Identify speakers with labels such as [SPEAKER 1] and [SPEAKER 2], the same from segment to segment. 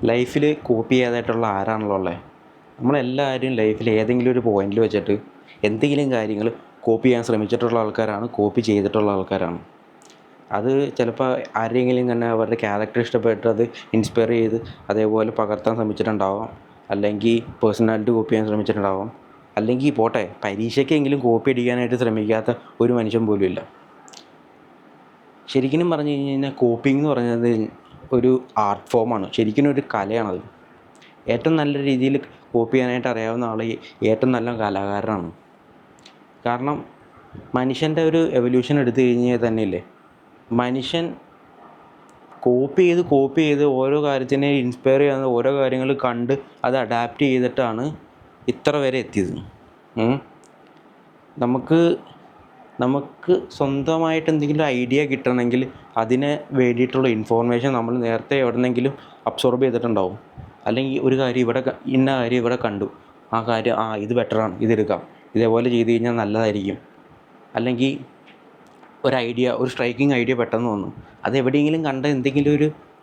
[SPEAKER 1] ലൈഫിൽ കോപ്പി ചെയ്യാതായിട്ടുള്ള ആരാണല്ലോ ഉള്ളത്? നമ്മളെല്ലാവരും ലൈഫിൽ ഏതെങ്കിലും ഒരു പോയിന്റിൽ വെച്ചിട്ട് എന്തെങ്കിലും കാര്യങ്ങൾ കോപ്പി ചെയ്യാൻ ശ്രമിച്ചിട്ടുള്ള ആൾക്കാരാണ്, കോപ്പി ചെയ്തിട്ടുള്ള ആൾക്കാരാണ്. അത് ചിലപ്പോൾ ആരെങ്കിലും തന്നെ അവരുടെ ക്യാരക്ടർ ഇഷ്ടപ്പെട്ട് അത് ഇൻസ്പയർ ചെയ്ത് അതേപോലെ പകർത്താൻ ശ്രമിച്ചിട്ടുണ്ടാവാം, അല്ലെങ്കിൽ പേഴ്സണാലിറ്റി കോപ്പി ചെയ്യാൻ ശ്രമിച്ചിട്ടുണ്ടാവാം, അല്ലെങ്കിൽ പോട്ടെ പരീക്ഷയ്ക്കെങ്കിലും കോപ്പി അടിക്കാനായിട്ട് ശ്രമിക്കാത്ത ഒരു മനുഷ്യൻ പോലും ഇല്ല. ശരിക്കും പറഞ്ഞു കഴിഞ്ഞാൽ കോപ്പിംഗ് എന്ന് പറഞ്ഞത് ഒരു ആർട്ട് ഫോമാണ്, ശരിക്കും ഒരു കലയാണത്. ഏറ്റവും നല്ല രീതിയിൽ കോപ്പി ചെയ്യാനായിട്ട് അറിയാവുന്ന ആൾ ഏറ്റവും നല്ല കലാകാരനാണ്. കാരണം മനുഷ്യൻ്റെ ഒരു എവല്യൂഷൻ എടുത്തു കഴിഞ്ഞാൽ തന്നെയില്ലേ, മനുഷ്യൻ കോപ്പി ചെയ്ത് ഓരോ കാര്യത്തിനെ ഇൻസ്പയർ ചെയ്യുന്ന ഓരോ കാര്യങ്ങൾ കണ്ട് അത് അഡാപ്റ്റ് ചെയ്തിട്ടാണ് ഇത്ര വരെ എത്തിയത്. നമുക്ക് സ്വന്തമായിട്ട് എന്തെങ്കിലും ഐഡിയ കിട്ടണമെങ്കിൽ അതിന് വേണ്ടിയിട്ടുള്ള ഇൻഫോർമേഷൻ നമ്മൾ നേരത്തെ എവിടെന്നെങ്കിലും അബ്സോർബ് ചെയ്തിട്ടുണ്ടാവും. അല്ലെങ്കിൽ ഒരു കാര്യം ഇന്ന കാര്യം ഇവിടെ കണ്ടു, ആ കാര്യം ഇത് ബെറ്ററാണ്, ഇതെടുക്കാം, ഇതേപോലെ ചെയ്ത് കഴിഞ്ഞാൽ നല്ലതായിരിക്കും. അല്ലെങ്കിൽ ഒരു സ്ട്രൈക്കിംഗ് ഐഡിയ പെട്ടെന്ന് വന്നു, അത് എവിടെയെങ്കിലും കണ്ട എന്തെങ്കിലും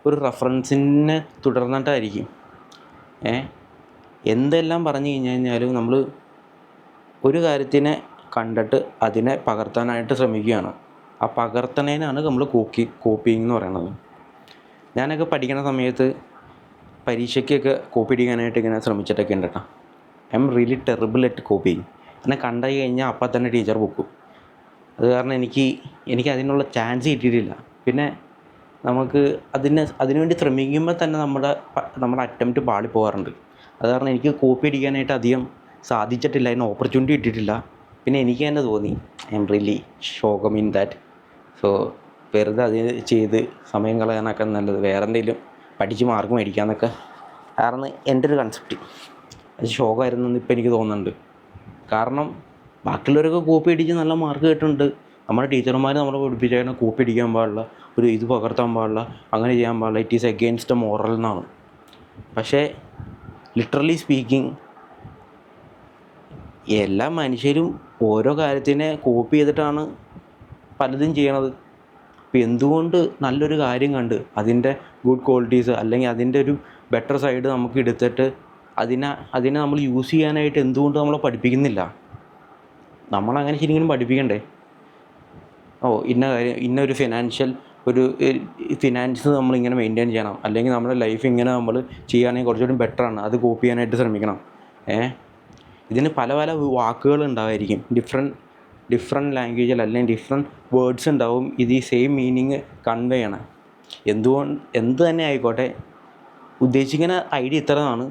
[SPEAKER 1] ഒരു റെഫറൻസിനെ തുടർന്നിട്ടായിരിക്കും. എന്തെല്ലാം പറഞ്ഞു കഴിഞ്ഞാലും നമ്മൾ ഒരു കാര്യത്തിനെ കണ്ടിട്ട് അതിനെ പകർത്താനായിട്ട് ശ്രമിക്കുകയാണ്. ആ പകർത്തണേനാണ് നമ്മൾ കോപ്പിയിങ് എന്ന് പറയുന്നത്. ഞാനൊക്കെ പഠിക്കുന്ന സമയത്ത് പരീക്ഷയ്ക്കൊക്കെ കോപ്പി അടിക്കാനായിട്ട് ഇങ്ങനെ ശ്രമിച്ചിട്ടൊക്കെ ഉണ്ട് കേട്ടോ. I am really terrible at copying. എന്നെ കണ്ടു കഴിഞ്ഞാൽ അപ്പം തന്നെ ടീച്ചർ പൊക്കും. അത് കാരണം എനിക്ക് അതിനുള്ള ചാൻസ് കിട്ടിയിട്ടില്ല. പിന്നെ നമുക്ക് അതിനുവേണ്ടി ശ്രമിക്കുമ്പോൾ തന്നെ നമ്മുടെ അറ്റംപ്റ്റ് പാളിപ്പോകാറുണ്ട്. അത് കാരണം എനിക്ക് കോപ്പി അടിക്കാനായിട്ട് അധികം സാധിച്ചിട്ടില്ല, അതിന് ഓപ്പർച്യൂണിറ്റി കിട്ടിയിട്ടില്ല. പിന്നെ എനിക്ക് തന്നെ തോന്നി I am really shocked in that. So വെറുതെ അത് ചെയ്ത് സമയം കളയാനൊക്കെ നല്ലത് വേറെ എന്തെങ്കിലും പഠിച്ച് മാർക്ക് മേടിക്കാമെന്നൊക്കെ ആയിരുന്നു എൻ്റെ ഒരു കൺസെപ്റ്റ്. അത് ഷോകമായിരുന്നെന്ന് ഇപ്പോൾ എനിക്ക് തോന്നുന്നുണ്ട്. കാരണം ബാക്കിയുള്ളവരൊക്കെ കോപ്പി അടിച്ച് നല്ല മാർക്ക് കിട്ടുന്നുണ്ട്. നമ്മുടെ ടീച്ചർമാർ നമ്മളെ പഠിപ്പിച്ചാൽ കോപ്പി അടിക്കാൻ പാടില്ല, ഇത് പകർത്താൻ പാടില്ല, അങ്ങനെ ചെയ്യാൻ പാടില്ല, ഇറ്റ് ഈസ് എഗെയിൻസ്റ്റ് മോറൽ എന്നാണ്. പക്ഷേ ലിറ്ററലി സ്പീക്കിംഗ് എല്ലാ മനുഷ്യരും ഓരോ കാര്യത്തിനെ കോപ്പി ചെയ്തിട്ടാണ് പലതും ചെയ്യണത്. അപ്പോൾ എന്തുകൊണ്ട് നല്ലൊരു കാര്യം കണ്ട് അതിൻ്റെ ഗുഡ് ക്വാളിറ്റീസ് അല്ലെങ്കിൽ അതിൻ്റെ ഒരു ബെറ്റർ സൈഡ് നമുക്ക് എടുത്തിട്ട് അതിനെ നമ്മൾ യൂസ് ചെയ്യാനായിട്ട് എന്തുകൊണ്ട് നമ്മളെ പഠിപ്പിക്കുന്നില്ല? നമ്മളങ്ങനെ ശരിക്കും പഠിപ്പിക്കണ്ടേ? ഇന്ന കാര്യം, ഇന്നൊരു ഫിനാൻസ് നമ്മളിങ്ങനെ മെയിൻറ്റെയിൻ ചെയ്യണം, അല്ലെങ്കിൽ നമ്മുടെ ലൈഫ് ഇങ്ങനെ നമ്മൾ ചെയ്യുകയാണെങ്കിൽ കുറച്ചുകൂടി ബെറ്ററാണ്, അത് കോപ്പി ചെയ്യാനായിട്ട് ശ്രമിക്കണം. ഇതിന് പല പല വാക്കുകൾ ഉണ്ടാവായിരിക്കും, ഡിഫറെൻറ്റ് ലാംഗ്വേജിൽ അല്ലെങ്കിൽ ഡിഫറെൻറ്റ് വേർഡ്സ് ഉണ്ടാവും ഇത് ഈ സെയിം മീനിങ് കൺവേ ചെയ്യണം. എന്ത് തന്നെ ആയിക്കോട്ടെ, ഉദ്ദേശിക്കുന്ന ഐഡിയ ഇത്രയാണ്.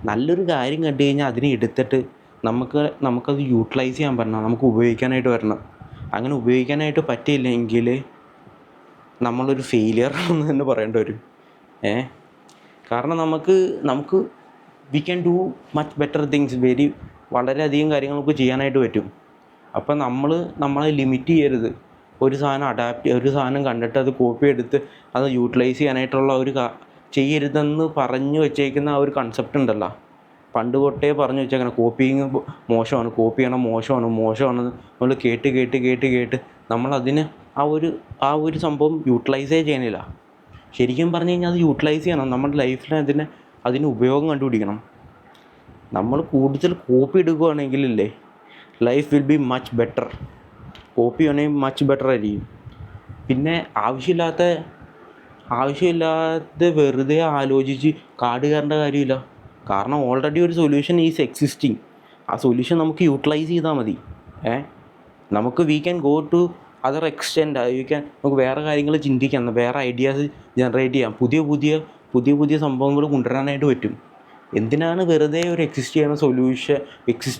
[SPEAKER 1] നല്ലൊരു കാര്യം കണ്ടു കഴിഞ്ഞാൽ അതിനെ എടുത്തിട്ട് നമുക്കത് യൂട്ടിലൈസ് ചെയ്യാൻ പറ്റണം, നമുക്ക് ഉപയോഗിക്കാനായിട്ട് വരണം. അങ്ങനെ ഉപയോഗിക്കാനായിട്ട് പറ്റിയില്ലെങ്കിൽ നമ്മളൊരു ഫെയിലിയർ എന്ന് തന്നെ പറയേണ്ടി വരും. കാരണം നമുക്ക് we can do much better things, വളരെയധികം കാര്യങ്ങൾ നമുക്ക് ചെയ്യാനായിട്ട് പറ്റും. അപ്പം നമ്മളെ ലിമിറ്റ് ചെയ്യരുത്. ഒരു സാധനം കണ്ടിട്ട് അത് കോപ്പി എടുത്ത് അത് യൂട്ടിലൈസ് ചെയ്യാനായിട്ടുള്ള ചെയ്യരുതെന്ന് പറഞ്ഞു വെച്ചേക്കുന്ന ആ ഒരു കൺസെപ്റ്റ് ഉണ്ടല്ലോ, പണ്ട് തൊട്ടേ പറഞ്ഞു വെച്ചേക്കണം. കോപ്പിങ് മോശമാണ്, കോപ്പി ചെയ്യണം മോശമാണെന്ന് നമ്മൾ കേട്ട് നമ്മളതിന് ആ ഒരു സംഭവം യൂട്ടിലൈസേ ചെയ്യണില്ല. ശരിക്കും പറഞ്ഞു കഴിഞ്ഞാൽ അത് യൂട്ടിലൈസ് ചെയ്യണം. നമ്മുടെ ലൈഫിൽ അതിന് ഉപയോഗം കണ്ടുപിടിക്കണം. നമ്മൾ കൂടുതൽ കോപ്പി എടുക്കുകയാണെങ്കിലല്ലേ life will be much better. Copy ആണെങ്കിൽ മച്ച് ബെറ്റർ ആയിരിക്കും. പിന്നെ ആവശ്യമില്ലാതെ വെറുതെ ആലോചിച്ച് കാട് കയറേണ്ട കാര്യമില്ല. കാരണം ഓൾറെഡി ഒരു സൊല്യൂഷൻ ഈസ് എക്സിസ്റ്റിംഗ്. ആ സൊല്യൂഷൻ നമുക്ക് യൂട്ടിലൈസ് ചെയ്താൽ മതി. We can go to other extend. നമുക്ക് വേറെ കാര്യങ്ങൾ ചിന്തിക്കാം, വേറെ ഐഡിയാസ് ജനറേറ്റ് ചെയ്യാം, പുതിയ സംഭവങ്ങൾ കൊണ്ടുവരാനായിട്ട് പറ്റും. എന്തിനാണ് വെറുതെ ഒരു എക്സിസ്റ്റ്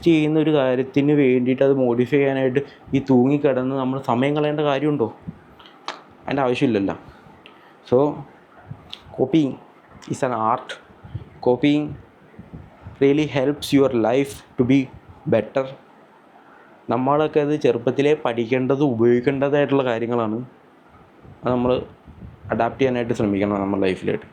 [SPEAKER 1] ചെയ്യുന്ന ഒരു കാര്യത്തിന് വേണ്ടിയിട്ട് അത് മോഡിഫൈ ചെയ്യാനായിട്ട് ഈ തൂങ്ങിക്കിടന്ന് നമ്മൾ സമയം കളയേണ്ട കാര്യമുണ്ടോ? അതിൻ്റെ ആവശ്യമില്ലല്ലോ. So copying is an art. Copying really helps your life to be better. നമ്മളൊക്കെ അത് ചെറുപ്പത്തിലേ ഉപയോഗിക്കേണ്ടതായിട്ടുള്ള കാര്യങ്ങളാണ്. അത് നമ്മൾ അഡാപ്റ്റ് ചെയ്യാനായിട്ട് ശ്രമിക്കണം നമ്മുടെ ലൈഫിലായിട്ട്.